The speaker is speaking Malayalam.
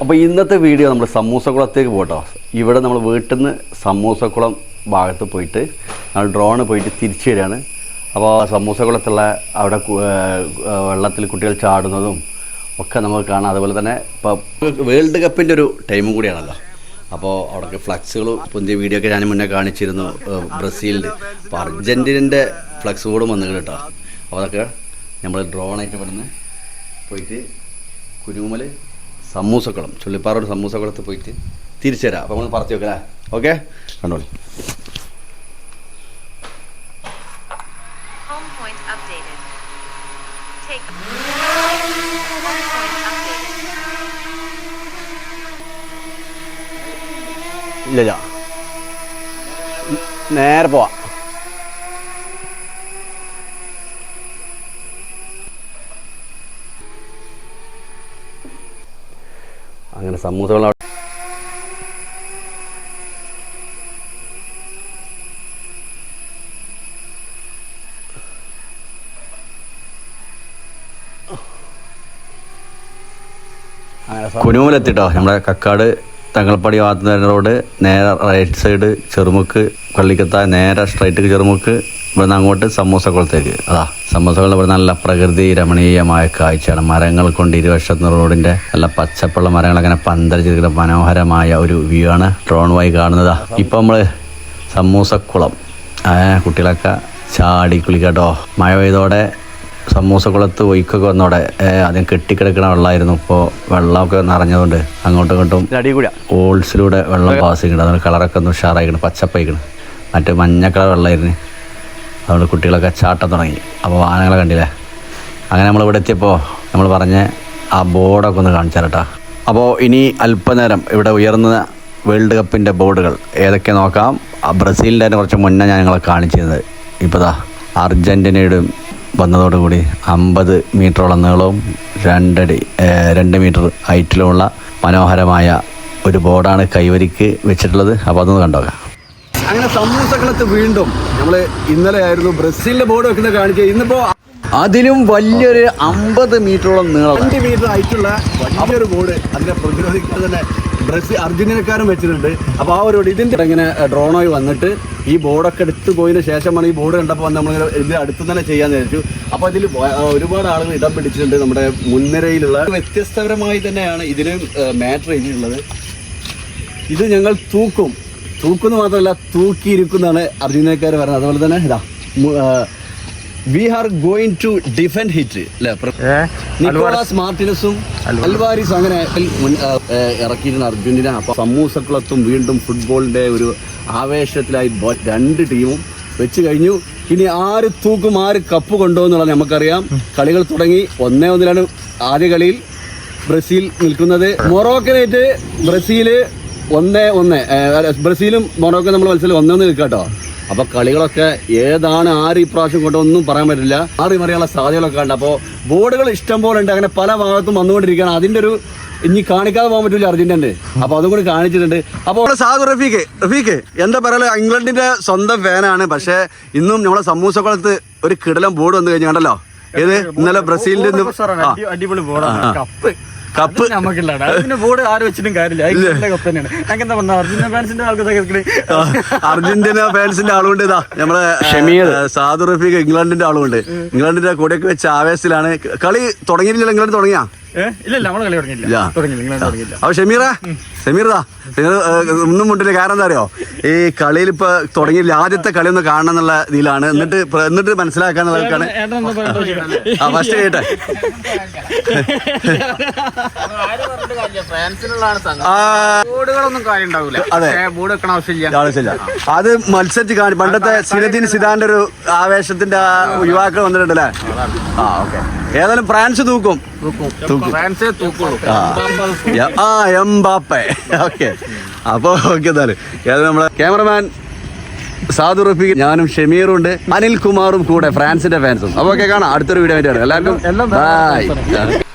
അപ്പോൾ ഇന്നത്തെ വീഡിയോ നമ്മൾ സമൂസക്കുളത്തേക്ക് പോട്ടോ. ഇവിടെ നമ്മൾ വീട്ടിൽ നിന്ന് സമൂസക്കുളം ഭാഗത്ത് പോയിട്ട് നമ്മൾ ഡ്രോണ് പോയിട്ട് തിരിച്ചു വരികയാണ്. അപ്പോൾ സമൂസക്കുളത്തുള്ള അവിടെ വെള്ളത്തിൽ കുട്ടികൾ ചാടുന്നതും ഒക്കെ നമുക്ക് കാണാം. അതുപോലെ തന്നെ ഇപ്പോൾ വേൾഡ് കപ്പിൻ്റെ ഒരു ടൈമും കൂടിയാണല്ലോ. അപ്പോൾ അവിടെയൊക്കെ ഫ്ലക്സുകൾ പുതിയ വീഡിയോ ഒക്കെ ഞാൻ മുന്നേ കാണിച്ചിരുന്നു ബ്രസീലിൻ്റെ. അപ്പോൾ അർജൻറ്റീനൻ്റെ ഫ്ലക്സ് കൂടും വന്നു കേട്ടോ. അപ്പോൾ അതൊക്കെ നമ്മൾ ഡ്രോണായിട്ട് ഇവിടുന്ന് പോയിട്ട് കുരുമൽ സമൂസക്കുളം ചുള്ളിപ്പാറോട് സമൂസക്കുളത്ത് പോയിട്ട് തിരിച്ചു തരാം. അപ്പോൾ നമ്മൾ പറത്തി വെക്കല്ലേ. ഓക്കെ, കണ്ടോളി. ഇല്ല, നേരെ പോവാ. അങ്ങനെ സമൂസകൾ കുനുമലെത്തിട്ടോ. നമ്മുടെ കക്കാട് തങ്ങൾപ്പടി ഭാഗത്ത് റോഡ് നേരെ റൈറ്റ് സൈഡ് ചെറുമുക്ക് പള്ളിക്കത്ത നേരെ സ്ട്രൈറ്റ് ചെറുമുക്ക്. ഇവിടുന്ന് അങ്ങോട്ട് സമൂസക്കുളത്തേക്ക്. അതാ സമൂസക്കുളം ഇവിടെ നല്ല പ്രകൃതി രമണീയമായ കാഴ്ചയാണ്. മരങ്ങൾ കൊണ്ട് ഇരുവശത്തുന്ന റോഡിന്റെ നല്ല പച്ചപ്പുള്ള മരങ്ങൾ അങ്ങനെ പന്തലിച്ചിരിക്കുന്ന മനോഹരമായ ഒരു വ്യൂ ആണ് ഡ്രോൺ വഴി കാണുന്നത്. ഇപ്പൊ നമ്മള് സമൂസക്കുളം കുട്ടികളൊക്കെ ചാടി കുളിക്കട്ടോ. മഴ പെയ്തോടെ സമൂസക്കുളത്ത് ഒഴുക്കൊക്കെ വന്നോടെ ആദ്യം കെട്ടിക്കിടക്കണ വെള്ളമായിരുന്നു. ഇപ്പോൾ വെള്ളമൊക്കെ നിറഞ്ഞതുകൊണ്ട് അങ്ങോട്ടും ഇങ്ങോട്ടും ഹോൾസിലൂടെ വെള്ളം പാസ് ചെയ്യണം. അതുകൊണ്ട് കളറൊക്കെ ഒന്ന് ഉഷാറായിക്കണം, പച്ചപ്പായിക്കണം. മറ്റേ മഞ്ഞ കളർ വെള്ളമായിരുന്നു. അതുകൊണ്ട് കുട്ടികളൊക്കെ ചാട്ടം തുടങ്ങി. അപ്പോൾ വാഹനങ്ങളെ കണ്ടില്ലേ. അങ്ങനെ നമ്മളിവിടെ എത്തിയപ്പോൾ നമ്മൾ പറഞ്ഞ ആ ബോർഡൊക്കെ ഒന്ന് കാണിച്ചു തരട്ടാ. അപ്പോൾ ഇനി അല്പനേരം ഇവിടെ ഉയർന്ന വേൾഡ് കപ്പിൻ്റെ ബോർഡുകൾ ഏതൊക്കെ നോക്കാം. ബ്രസീലിൻ്റെ തന്നെ കുറച്ച് മുന്നേ ഞാൻ നിങ്ങളെ കാണിച്ചിരുന്നത്. ഇപ്പോൾ ദാ അർജൻറ്റീനയുടെ വന്നതോടുകൂടി 50 മീറ്ററോളം നീളവും 2 മീറ്റർ ഹൈറ്റിലുമുള്ള മനോഹരമായ ഒരു ബോർഡാണ് കൈവരിക്ക് വെച്ചിട്ടുള്ളത്. അപ്പോൾ അതൊന്ന് കണ്ടോക്കാം. അങ്ങനെ സമൂസക്കുളത്ത് വീണ്ടും നമ്മൾ ഇന്നലെ ആയിരുന്നു ബ്രസീലിൻ്റെ ബോർഡ് വെക്കുന്നത് കാണിക്കുക. ഇന്നിപ്പോൾ അതിലും വലിയൊരു 50 മീറ്ററോളം നീളം 2 മീറ്റർ ഹൈറ്റുള്ള വലിയൊരു ബോർഡ് അതിനെ പ്രതിരോധിക്കാൻ തന്നെ അർജന്റീനക്കാരും വെച്ചിട്ടുണ്ട്. അപ്പോൾ ആ ഒരു ഇതിൻ്റെ ഇങ്ങനെ ഡ്രോണോയി വന്നിട്ട് ഈ ബോർഡൊക്കെ എടുത്ത് പോയതിന് ശേഷമാണ് ഈ ബോർഡ് കണ്ടപ്പോൾ നമ്മളിങ്ങനെ ഇത് അടുത്ത് തന്നെ ചെയ്യാൻ വിചാരിച്ചു. അപ്പോൾ അതിൽ ഒരുപാട് ആളുകൾ ഇടം പിടിച്ചിട്ടുണ്ട്. നമ്മുടെ മുൻനിരയിലുള്ള വ്യത്യസ്തപരമായി തന്നെയാണ് ഇതിന് മാറ്റർ ചെയ്തിട്ടുള്ളത്. ഇത് ഞങ്ങൾ തൂക്കുന്നു മാത്രമല്ല തൂക്കിയിരിക്കുന്നതാണ് അർജന്റീനക്കാർ പറയുന്നത്. അതുപോലെ തന്നെ ഇതാ we are going to defend it അല്ലേ. നിക്കോളാസ് മാർട്ടിനസും അൽവാരിസും അങ്ങനെ ഇറക്കിയിരുന്ന അർജന്റീന. അപ്പോൾ സമൂസക്കുളത്തും വീണ്ടും ഫുട്ബോളിൻ്റെ ഒരു ആവേശത്തിലായി 2 ടീമും വെച്ച് കഴിഞ്ഞു. ഇനി ആര് തൂക്കും ആര് കപ്പ് കൊണ്ടുപോകുന്നുള്ളത് നമുക്കറിയാം. കളികൾ തുടങ്ങി. 1-1 ആദ്യ കളിയിൽ ബ്രസീൽ നിൽക്കുന്നത്. മൊറോക്കനായിട്ട് ബ്രസീല് 1-1 ബ്രസീലും മൊറോക്കോ നമ്മൾ മത്സരം 1-1 നിൽക്കാട്ടോ. അപ്പോൾ കളികളൊക്കെ ഏതാണ് ആര് ഇപ്രാവശ്യം കൊണ്ടൊന്നും പറയാൻ പറ്റില്ല. മാറി മറിയാനുള്ള സാധ്യതകളൊക്കെ ഉണ്ട്. അപ്പോൾ ബോർഡുകൾ ഇഷ്ടം പോലെ ഉണ്ട്. അങ്ങനെ പല ഭാഗത്തും വന്നുകൊണ്ടിരിക്കുകയാണ്. അതിൻ്റെ ഒരു ഇനി കാണിക്കാതെ പോകാൻ പറ്റില്ല അർജന്റീനൻ്റെ. അപ്പോൾ അതും കൂടി കാണിച്ചിട്ടുണ്ട്. അപ്പോൾ സാദു റഫീഖ് എന്താ പറയുക, ഇംഗ്ലണ്ടിൻ്റെ സ്വന്തം ഫാനാണ്. പക്ഷേ ഇന്നും നമ്മളെ സമൂസക്കുളത്ത് ഒരു കിടലം ബോർഡ് വന്നു കഴിഞ്ഞു കണ്ടല്ലോ. ഏത് ഇന്നലെ ബ്രസീലിൻ്റെ അടിപൊളി ബോർഡാണ്. കപ്പ് നമുക്കില്ല. ബോർഡ് ആര് വെച്ചിട്ടും കാര്യമില്ല. കപ്പ് തന്നെയാണ്. അർജന്റീന ഫാൻസിന്റെ ആളുകൊണ്ട് ഇതാ നമ്മളെ സാദു റഫീഖ് ഇംഗ്ലണ്ടിന്റെ ആളുകൊണ്ട്. ഇംഗ്ലണ്ടിന്റെ കൊടിയൊക്കെ വെച്ച ആവേശത്തിലാണ്. കളി തുടങ്ങിയില്ല. ഇംഗ്ലണ്ട് തുടങ്ങിയാ? അപ്പൊ ഷമീറാ ഒന്നും മുണ്ടില്ല. കാരണം എന്താ അറിയോ, ഈ കളിയിൽ ഇപ്പൊ തുടങ്ങിയില്ല. ആദ്യത്തെ കളി ഒന്ന് കാണണം എന്നുള്ള ഇതിലാണ്. എന്നിട്ട് മനസ്സിലാക്കാന്നുള്ളതാണ്. ഫസ്റ്റ് കേട്ടെ ആവശ്യമില്ല. അത് മത്സരിച്ച് കാണി. പണ്ടത്തെ സിനദീൻ സിദാന്റെ ഒരു ആവേശത്തിന്റെ യുവാക്കൾ വന്നിട്ടുണ്ടല്ലേ. ഓക്കെ. ഏതായാലും ഫ്രാൻസ് തൂക്കും. എംബാപ്പെ. ഓക്കെ. അപ്പോൾ ഓക്കെ. ഏതായാലും നമ്മളെ ക്യാമറമാൻ സാദു റഫീഖ്, ഞാനും ഷമീറും ഉണ്ട്, അനിൽ കുമാറും കൂടെ ഫ്രാൻസിന്റെ ഫാൻസും. അപ്പോൾ ഓക്കെ, കാണാം അടുത്തൊരു വീഡിയോ ആയിട്ട്. എല്ലാവർക്കും ബൈ.